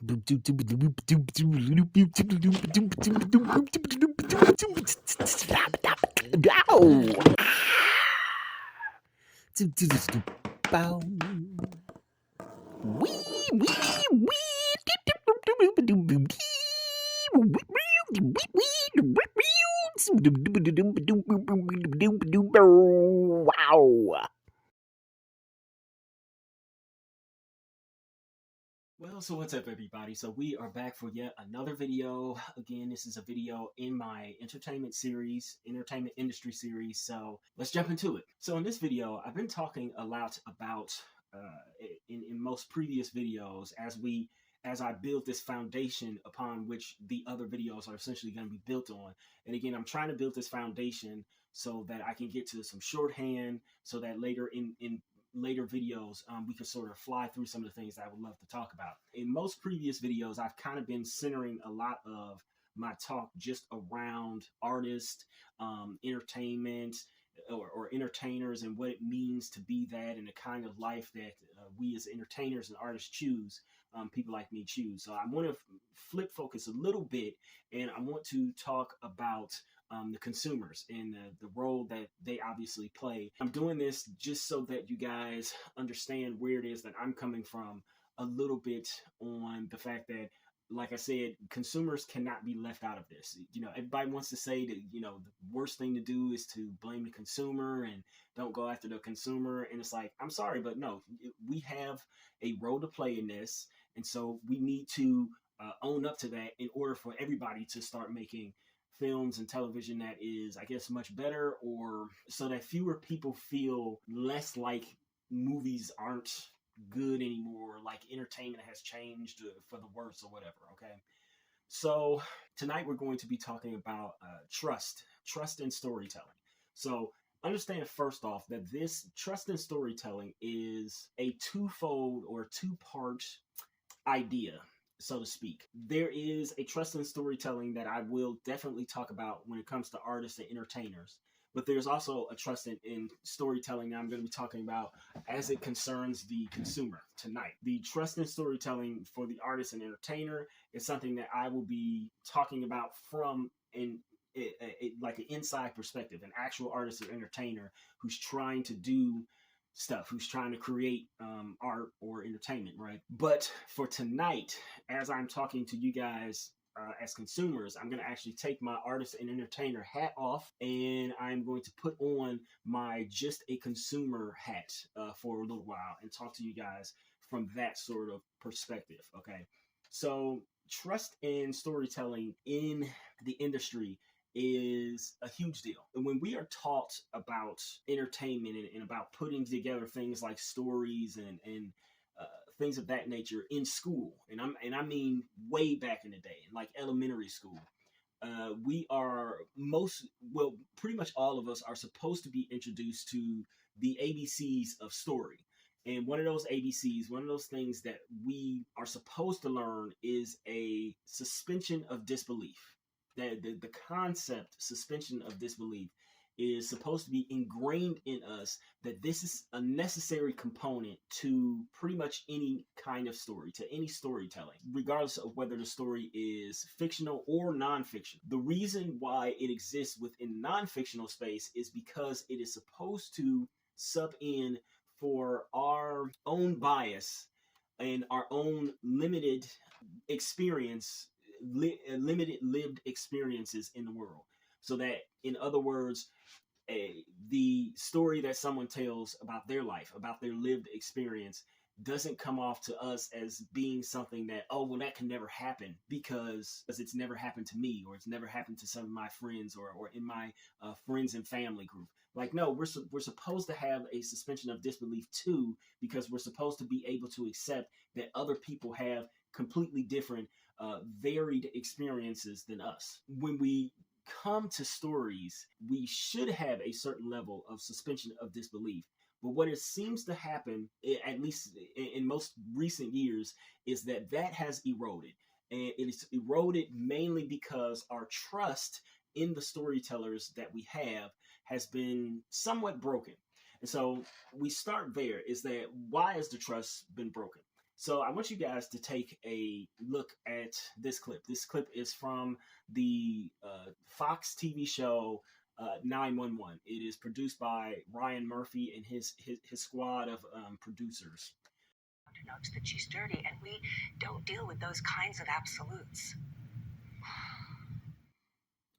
Wow. Well, so what's up, everybody? So we are back for yet another video. Again, this is a video in my entertainment industry series. So let's jump into it. So in this video, I've been talking a lot about in most previous videos as I build this foundation upon which the other videos are essentially going to be built on. And again, I'm trying to build this foundation so that I can get to some shorthand, so that later in later videos, we could sort of fly through some of the things that I would love to talk about. In most previous videos, I've kind of been centering a lot of my talk just around artists, entertainment, or entertainers, and what it means to be that, and the kind of life that we as entertainers and artists choose. People like me choose. So I want to flip focus a little bit, and I want to talk about the consumers and the role that they obviously play. I'm doing this just so that you guys understand where it is that I'm coming from a little bit, on the fact that, like I said, consumers cannot be left out of this. You know, everybody wants to say that, you know, the worst thing to do is to blame the consumer and don't go after the consumer. And it's like, I'm sorry, but no, we have a role to play in this. And so we need to own up to that in order for everybody to start making films and television that is, I guess, much better, or so that fewer people feel less like movies aren't good anymore, like entertainment has changed for the worse or whatever. Okay. So tonight we're going to be talking about trust in storytelling. So understand first off that this trust in storytelling is a twofold or two-part idea, so to speak. There is a trust in storytelling that I will definitely talk about when it comes to artists and entertainers. But there's also a trust in storytelling that I'm going to be talking about as it concerns the consumer tonight. The trust in storytelling for the artist and entertainer is something that I will be talking about from like an inside perspective, an actual artist or entertainer who's trying to do stuff, who's trying to create art or entertainment, right? But for tonight, as I'm talking to you guys as consumers, I'm going to actually take my artist and entertainer hat off, and I'm going to put on my just a consumer hat for a little while and talk to you guys from that sort of perspective. Okay. So trust in storytelling in the industry is a huge deal. And when we are taught about entertainment and about putting together things like stories and things of that nature in school, and I mean way back in the day, like elementary school, we are pretty much all of us are supposed to be introduced to the ABCs of story. And one of those ABCs, one of those things that we are supposed to learn, is a suspension of disbelief. The concept suspension of disbelief is supposed to be ingrained in us, that this is a necessary component to pretty much any kind of story, to any storytelling, regardless of whether the story is fictional or non-fiction. The reason why it exists within non-fictional space is because it is supposed to sub in for our own bias and our own limited experience, limited lived experiences in the world. So that, in other words, the story that someone tells about their life, about their lived experience, doesn't come off to us as being something that, oh, well, that can never happen because it's never happened to me, or it's never happened to some of my friends, or in my friends and family group. Like, no, we're supposed to have a suspension of disbelief too, because we're supposed to be able to accept that other people have completely different, varied experiences than us. When we come to stories, we should have a certain level of suspension of disbelief. But what it seems to happen, at least in most recent years, is that that has eroded. And it is eroded mainly because our trust in the storytellers that we have has been somewhat broken. And so we start there, is that why has the trust been broken? So I want you guys to take a look at this clip. This clip is from the Fox TV show 911. It is produced by Ryan Murphy and his squad of producers. Notes that she's dirty, and we don't deal with those kinds of absolutes.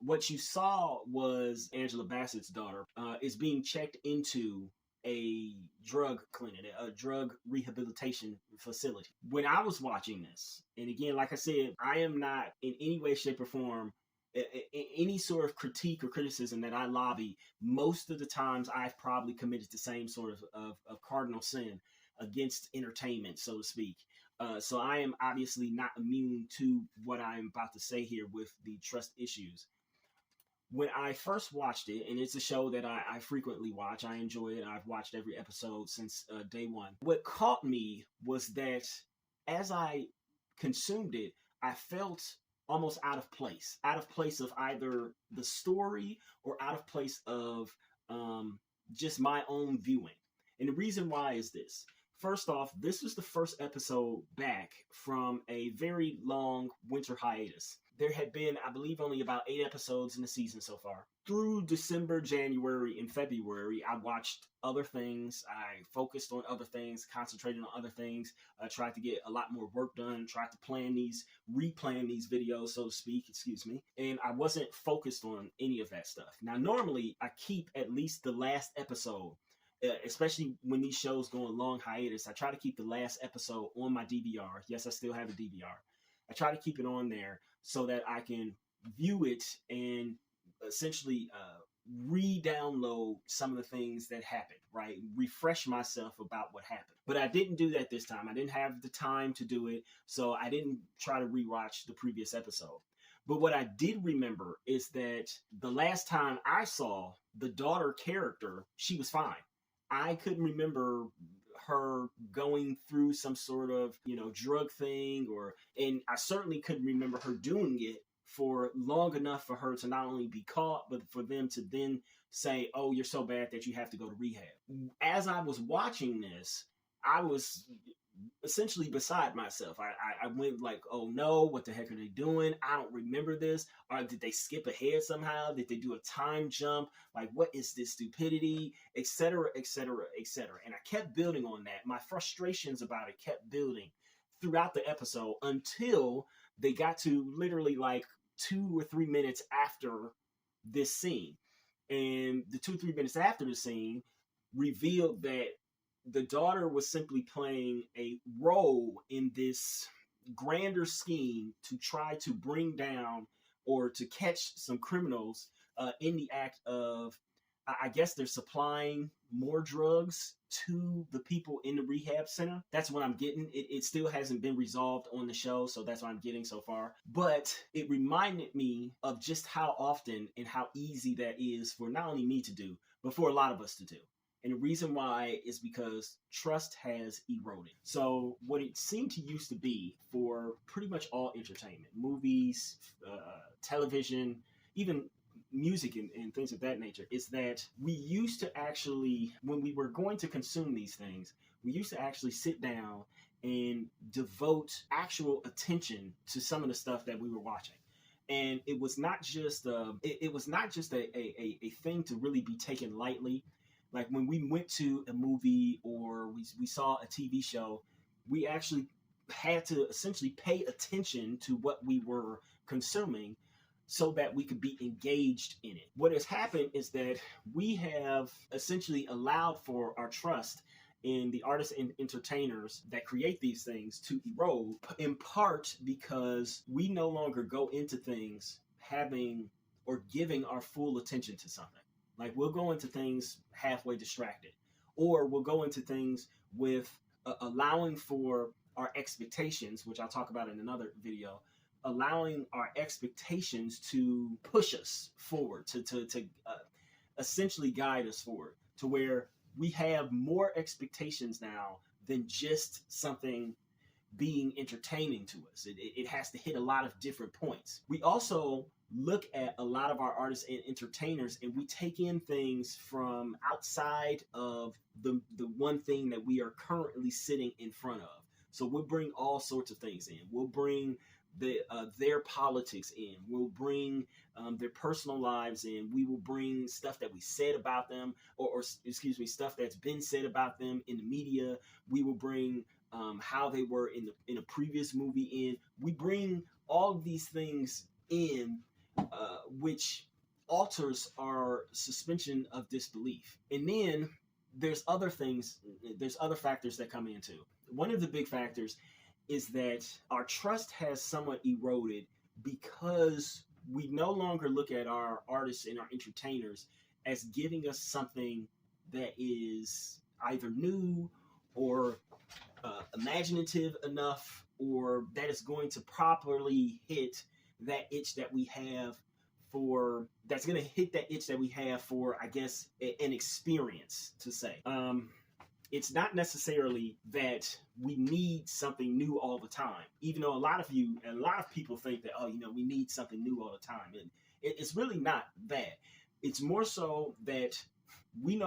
What you saw was Angela Bassett's daughter is being checked into a drug clinic, a drug rehabilitation facility. When I was watching this, and again, like I said, I am not in any way, shape, or form any sort of critique or criticism that I lobby. Most of the times I've probably committed the same sort of cardinal sin against entertainment, so to speak. So I am obviously not immune to what I'm about to say here with the trust issues. When I first watched it, and it's a show that I frequently watch, I enjoy it. I've watched every episode since day one. What caught me was that as I consumed it, I felt almost out of place of either the story or out of place of just my own viewing. And the reason why is this. First off, this was the first episode back from a very long winter hiatus. There had been, I believe, only about 8 episodes in the season so far. Through December, January, and February, I watched other things. I focused on other things, concentrated on other things. I tried to get a lot more work done, tried to replan these videos, so to speak, and I wasn't focused on any of that stuff. Now, normally, I keep at least the last episode, especially when these shows go on long hiatus. I try to keep the last episode on my DVR. Yes, I still have a DVR. I try to keep it on there so that I can view it and essentially re-download some of the things that happened, right? Refresh myself about what happened. But I didn't do that this time. I didn't have the time to do it, so I didn't try to rewatch the previous episode. But what I did remember is that the last time I saw the daughter character, she was fine. I couldn't remember her going through some sort of, drug thing, and I certainly couldn't remember her doing it for long enough for her to not only be caught, but for them to then say, oh, you're so bad that you have to go to rehab. As I was watching this, I was essentially beside myself. I went like, oh no, what the heck are they doing? I don't remember this. Or did they skip ahead somehow? Did they do a time jump? Like, what is this stupidity? Etc., etc., etc. And I kept building on that. My frustrations about it kept building throughout the episode until they got to literally like 2 or 3 minutes after this scene. And the 2 or 3 minutes after the scene revealed that the daughter was simply playing a role in this grander scheme to try to bring down or to catch some criminals in the act of, I guess they're supplying more drugs to the people in the rehab center. That's what I'm getting. It still hasn't been resolved on the show, so that's what I'm getting so far. But it reminded me of just how often and how easy that is for not only me to do, but for a lot of us to do. And the reason why is because trust has eroded. So what it seemed to used to be for pretty much all entertainment, movies, television, even music and things of that nature, is that we used to actually, when we were going to consume these things, we used to actually sit down and devote actual attention to some of the stuff that we were watching. And it was not just a thing to really be taken lightly. Like when we went to a movie or we saw a TV show, we actually had to essentially pay attention to what we were consuming so that we could be engaged in it. What has happened is that we have essentially allowed for our trust in the artists and entertainers that create these things to erode, in part because we no longer go into things having or giving our full attention to something. Like we'll go into things halfway distracted, or we'll go into things with allowing for our expectations, which I'll talk about in another video, allowing our expectations to push us forward, to essentially guide us forward to where we have more expectations now than just something being entertaining to us. It has to hit a lot of different points. We also look at a lot of our artists and entertainers and we take in things from outside of the one thing that we are currently sitting in front of. So we'll bring all sorts of things in. We'll bring their politics in. We'll bring their personal lives in. We will bring stuff that we said about them, or excuse me, stuff that's been said about them in the media. We will bring how they were in a previous movie in. We bring all of these things in, which alters our suspension of disbelief. And then there's other factors that come into. One of the big factors is that our trust has somewhat eroded because we no longer look at our artists and our entertainers as giving us something that is either new or imaginative enough, or that is going to properly hit that itch that we have for, that's going to hit that itch that we have for, I guess, an experience, to say. It's not necessarily that we need something new all the time, even though a lot of people think that, we need something new all the time. And it's really not that. It's more so that we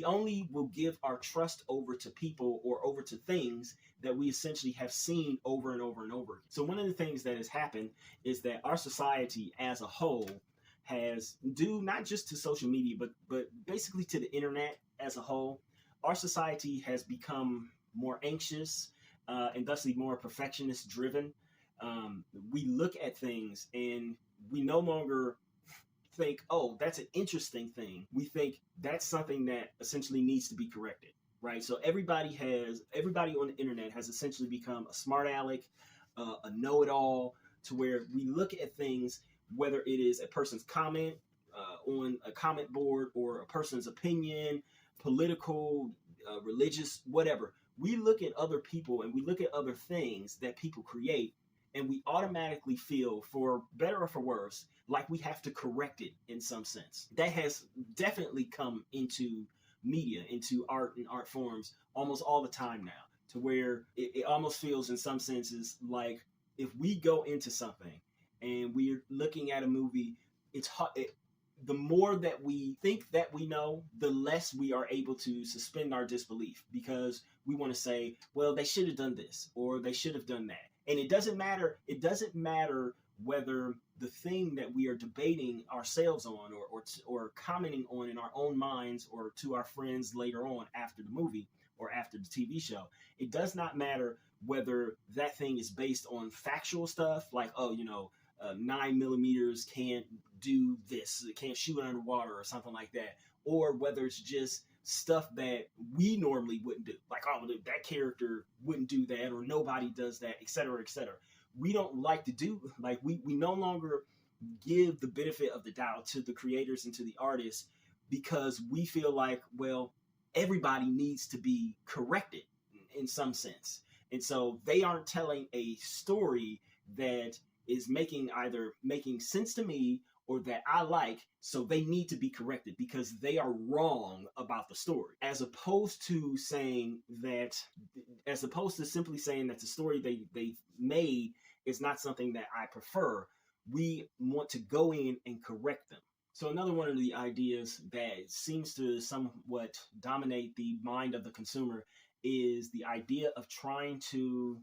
only will give our trust over to people or over to things that we essentially have seen over and over and over. So one of the things that has happened is that our society as a whole has, due not just to social media, but basically to the internet as a whole, our society has become more anxious and thusly more perfectionist driven. We look at things and we no longer think, oh, that's an interesting thing. We think that's something that essentially needs to be corrected, right? So everybody on the internet has essentially become a smart aleck, a know-it-all, to where we look at things, whether it is a person's comment on a comment board or a person's opinion, political, religious, whatever. We look at other people and we look at other things that people create, and we automatically feel, for better or for worse, like we have to correct it in some sense. That has definitely come into media, into art and art forms almost all the time now, to where it almost feels in some senses like if we go into something and we're looking at a movie, it's hard. The more that we think that we know, the less we are able to suspend our disbelief, because we want to say, well, they should have done this or they should have done that. And it doesn't matter whether the thing that we are debating ourselves on or commenting on in our own minds or to our friends later on after the movie or after the TV show. It does not matter whether that thing is based on factual stuff like, 9mm can't do this, it can't shoot underwater or something like that, or whether it's just stuff that we normally wouldn't do, like, oh, that character wouldn't do that, or nobody does that, etc., etc. We don't like to do, like, we no longer give the benefit of the doubt to the creators and to the artists, because we feel like, well, everybody needs to be corrected in some sense. And so they aren't telling a story that is making sense to me or that I like, so they need to be corrected because they are wrong about the story. As opposed to simply saying that the story they made is not something that I prefer, we want to go in and correct them. So another one of the ideas that seems to somewhat dominate the mind of the consumer is the idea of trying to,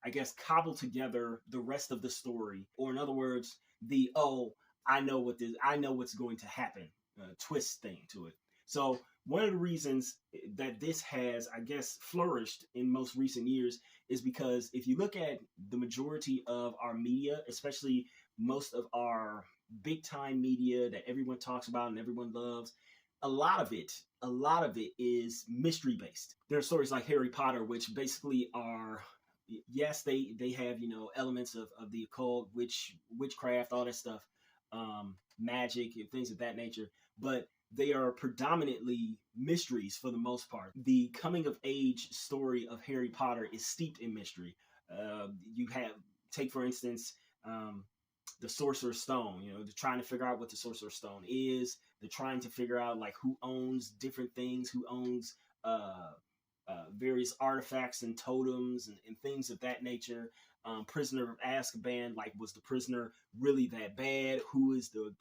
I guess, cobble together the rest of the story, or in other words, I know what's going to happen, twist thing to it. So one of the reasons that this has, I guess, flourished in most recent years is because if you look at the majority of our media, especially most of our big time media that everyone talks about and everyone loves, a lot of it is mystery based. There are stories like Harry Potter, which basically are, yes, they have, elements of the occult, witchcraft, all that stuff, magic and things of that nature, but they are predominantly mysteries for the most part. The coming of age story of Harry Potter is steeped in mystery. Take for instance, the Sorcerer's Stone. They're trying to figure out what the Sorcerer's Stone is. They're trying to figure out like who owns different things, who owns various artifacts and totems and things of that nature. Prisoner of Azkaban, like, was the prisoner really that bad? Who is the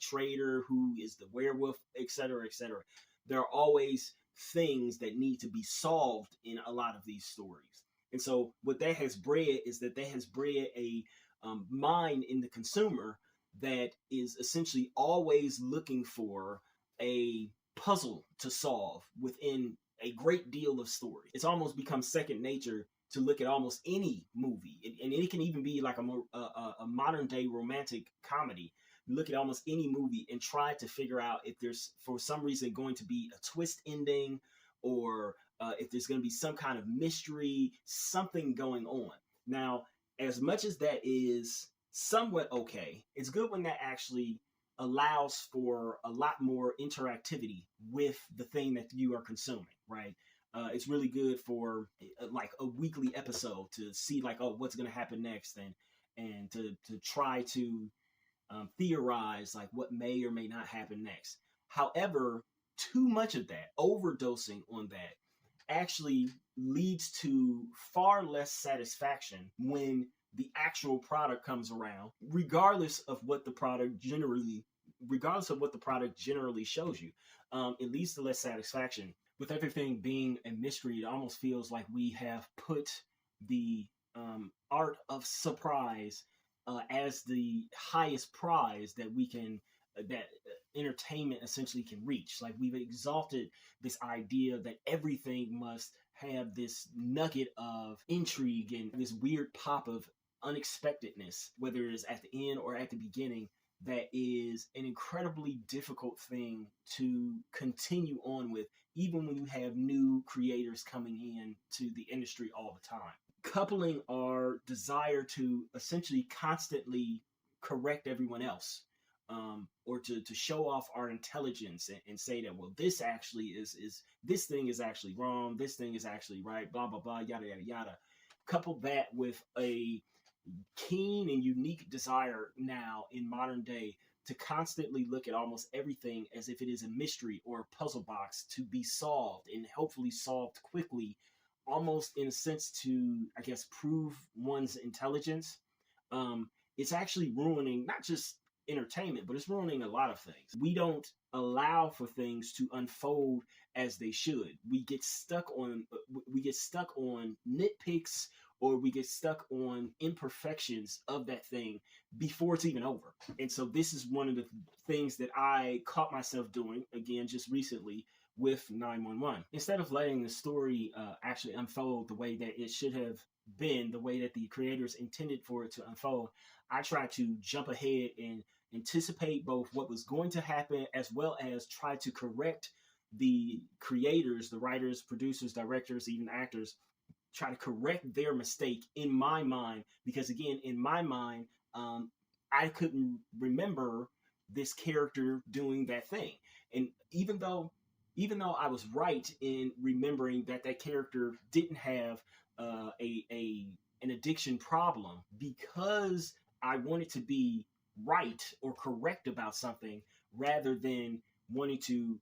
traitor? Who is the werewolf? Etc., etc. There are always things that need to be solved in a lot of these stories. And so what that has bred is that has bred a mind in the consumer that is essentially always looking for a puzzle to solve within a great deal of story. It's almost become second nature to look at almost any movie, and it can even be like a modern day romantic comedy. Look at almost any movie and try to figure out if there's for some reason going to be a twist ending, or if there's going to be some kind of mystery, something going on. Now, as much as that is somewhat okay, it's good when that actually allows for a lot more interactivity with the thing that you are consuming, right? It's really good for like a weekly episode to see like, oh, what's going to happen next, and to try to theorize like what may or may not happen next. However, too much of that, overdosing on that, actually leads to far less satisfaction when the actual product comes around, regardless of what the product generally shows you. It leads to less satisfaction. With everything being a mystery, it almost feels like we have put the art of surprise as the highest prize that we can, that entertainment essentially can reach. Like, we've exalted this idea that everything must have this nugget of intrigue and this weird pop of unexpectedness, whether it's at the end or at the beginning. That is an incredibly difficult thing to continue on with, even when you have new creators coming in to the industry all the time. Coupling our desire to essentially constantly correct everyone else, or to show off our intelligence and say that, well, this actually is this thing is actually wrong, this thing is actually right, blah, blah, blah, yada, yada, yada. Couple that with a keen and unique desire now in modern day to constantly look at almost everything as if it is a mystery or a puzzle box to be solved, and hopefully solved quickly, almost in a sense to, I guess, prove one's intelligence. It's actually ruining not just entertainment, but it's ruining a lot of things. We don't allow for things to unfold as they should. We get stuck on nitpicks, or we get stuck on imperfections of that thing before it's even over. And so this is one of the things that I caught myself doing, again, just recently with 911. Instead of letting the story actually unfold the way that it should have been, the way that the creators intended for it to unfold, I tried to jump ahead and anticipate both what was going to happen, as well as try to correct the creators, the writers, producers, directors, even actors, try to correct their mistake in my mind, because again, in my mind, I couldn't remember this character doing that thing. And even though I was right in remembering that character didn't have an addiction problem, because I wanted to be right or correct about something rather than wanting to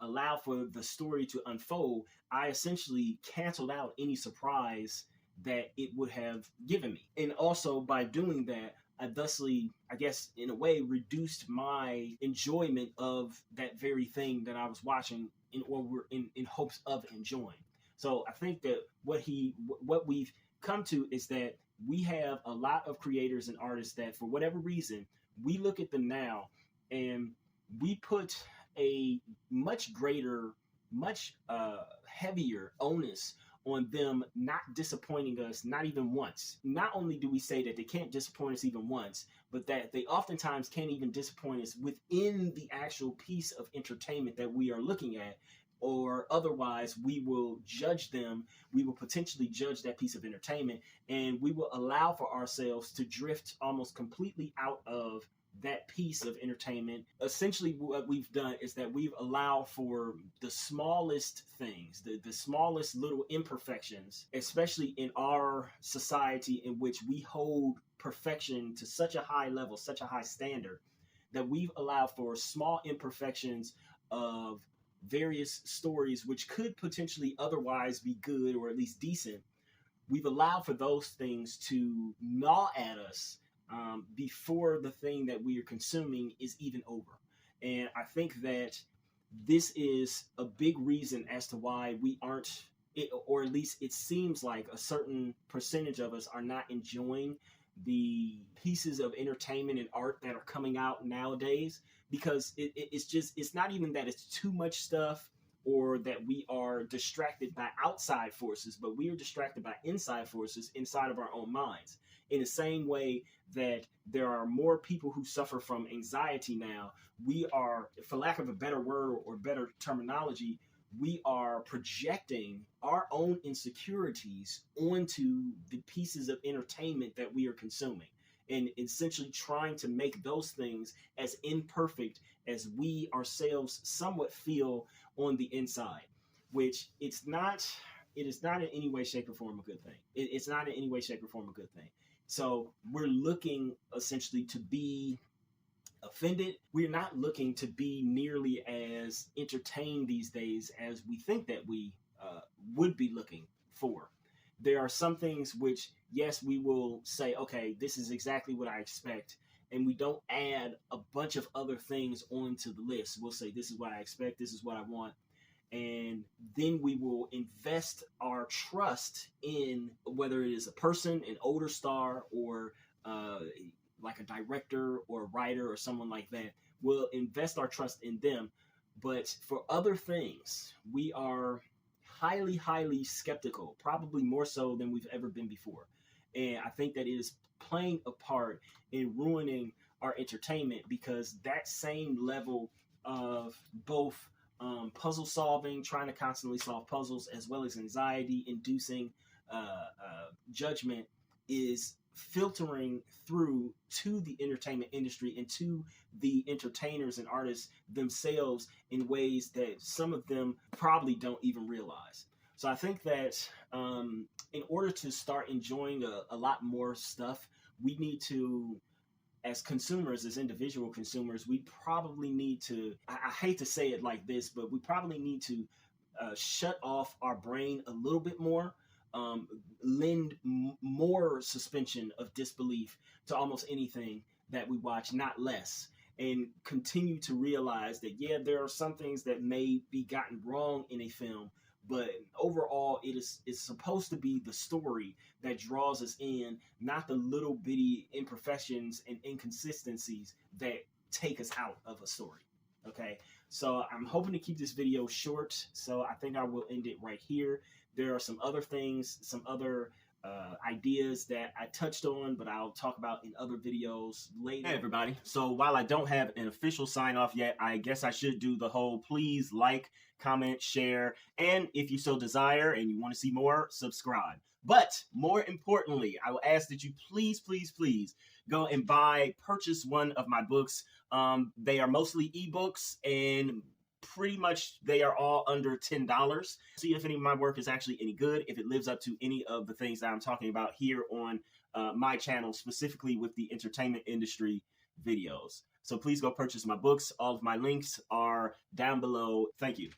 allow for the story to unfold, I essentially canceled out any surprise that it would have given me. And also by doing that, I thusly, I guess, in a way, reduced my enjoyment of that very thing that I was watching in hopes of enjoying. So I think that what we've come to is that we have a lot of creators and artists that, for whatever reason, we look at them now and we put a much greater, much heavier onus on them not disappointing us, not even once. Not only do we say that they can't disappoint us even once, but that they oftentimes can't even disappoint us within the actual piece of entertainment that we are looking at, or otherwise we will judge them. We will potentially judge that piece of entertainment, and we will allow for ourselves to drift almost completely out of that piece of entertainment. Essentially what we've done is that we've allowed for the smallest things, the smallest little imperfections, especially in our society in which we hold perfection to such a high level, such a high standard, that we've allowed for small imperfections of various stories which could potentially otherwise be good or at least decent. We've allowed for those things to gnaw at us before the thing that we are consuming is even over. And I think that this is a big reason as to why we aren't, or at least it seems like a certain percentage of us are not enjoying the pieces of entertainment and art that are coming out nowadays, because it's not even that it's too much stuff or that we are distracted by outside forces, but we are distracted by inside forces inside of our own minds. In the same way that there are more people who suffer from anxiety now, we are, for lack of a better word or better terminology, we are projecting our own insecurities onto the pieces of entertainment that we are consuming, and essentially trying to make those things as imperfect as we ourselves somewhat feel on the inside, which it is not in any way, shape, or form a good thing. It's not in any way, shape, or form a good thing. So we're looking essentially to be offended. We're not looking to be nearly as entertained these days as we think that we would be looking for. There are some things which, yes, we will say, okay, this is exactly what I expect, and we don't add a bunch of other things onto the list. We'll say, this is what I expect, this is what I want, and then we will invest our trust in whether it is a person, an older star, or like a director or a writer or someone like that. We'll invest our trust in them. But for other things, we are highly, highly skeptical, probably more so than we've ever been before. And I think that it is playing a part in ruining our entertainment, because that same level of both puzzle solving, trying to constantly solve puzzles, as well as anxiety inducing judgment, is filtering through to the entertainment industry and to the entertainers and artists themselves in ways that some of them probably don't even realize. So I think that in order to start enjoying a lot more stuff, we need to, as consumers, as individual consumers, we probably need to, I hate to say it like this, but we probably need to shut off our brain a little bit more, lend more suspension of disbelief to almost anything that we watch, not less, and continue to realize that, yeah, there are some things that may be gotten wrong in a film, but overall it's supposed to be the story that draws us in, not the little bitty imperfections and inconsistencies that take us out of a story. Okay, so I'm hoping to keep this video short, so I think I will end it right here. There are some other things, some other ideas that I touched on, but I'll talk about in other videos later. Hey everybody, so while I don't have an official sign off yet, I guess I should do the whole please like, comment, share, and if you so desire and you want to see more, subscribe. But more importantly, I will ask that you please go and purchase one of my books. They are mostly ebooks, and pretty much they are all under $10. See if any of my work is actually any good, if it lives up to any of the things that I'm talking about here on my channel, specifically with the entertainment industry videos. So please go purchase my books. All of my links are down below. Thank you.